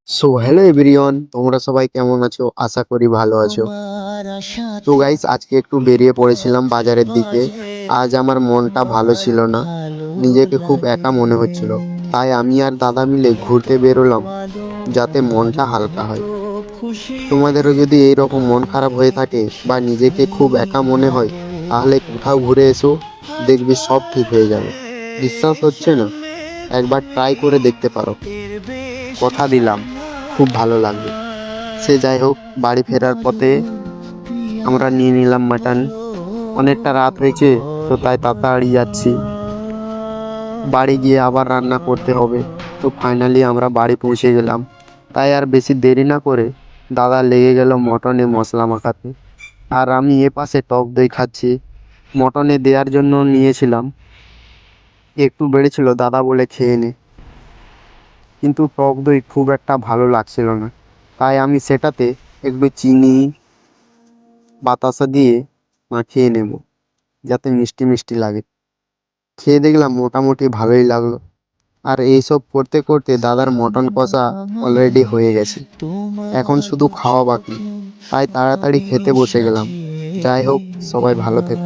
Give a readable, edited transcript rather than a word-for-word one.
So hello everyone, তোমরা সবাই কেমন আছো? আশা করি ভালো আছো। তো গাইস, আজকে একটু বেরিয়ে পড়েছিলাম বাজারের দিকে। আজ আমার মনটা ভালো ছিল না, নিজেকে খুব একা মনে হচ্ছিল। তাই আমি আর দাদা মিলে ঘুরতে বেরোলাম, যাতে মনটা হালকা হয়। তোমাদেরও যদি এইরকম মন খারাপ হয়ে থাকে বা নিজেকে খুব একা মনে হয়, তাহলে কোথাও ঘুরে এসো, দেখবে সব ঠিক হয়ে যাবে। বিশ্বাস হচ্ছে না? একবার ট্রাই করে দেখতে পারো। কথা দিলাম, খুব ভালো লাগবে। সে যাই হোক, বাড়ি ফেরার পথে আমরা নিয়ে নিলাম মাটন। অনেকটা রাত হয়েছে, তো তাই তাড়াতাড়ি যাচ্ছি। বাড়ি গিয়ে আবার রান্না করতে হবে। তো ফাইনালি আমরা বাড়ি পৌঁছে গেলাম। তাই আর বেশি দেরি না করে দাদা লেগে গেল মটনে মশলা মাখাতে, আর আমি এপাশে টক দই খাচ্ছি। মটনে দেওয়ার জন্য নিয়েছিলাম, একটু বেড়েছিল, দাদা বলে খেয়ে নে। কিন্তু টক দই খুব একটা ভালো লাগছিল না, তাই আমি সেটাতে একটু চিনি বাতাসা দিয়ে মাখিয়ে নেব, যাতে মিষ্টি মিষ্টি লাগে। খেয়ে দেখলাম মোটামুটি ভালোই লাগলো। আর এইসব করতে করতে দাদার মটন কষা অলরেডি হয়ে গেছে, এখন শুধু খাওয়া বাকি। তাই তাড়াতাড়ি খেতে বসে গেলাম। যাই হোক, সবাই ভালো থেকো।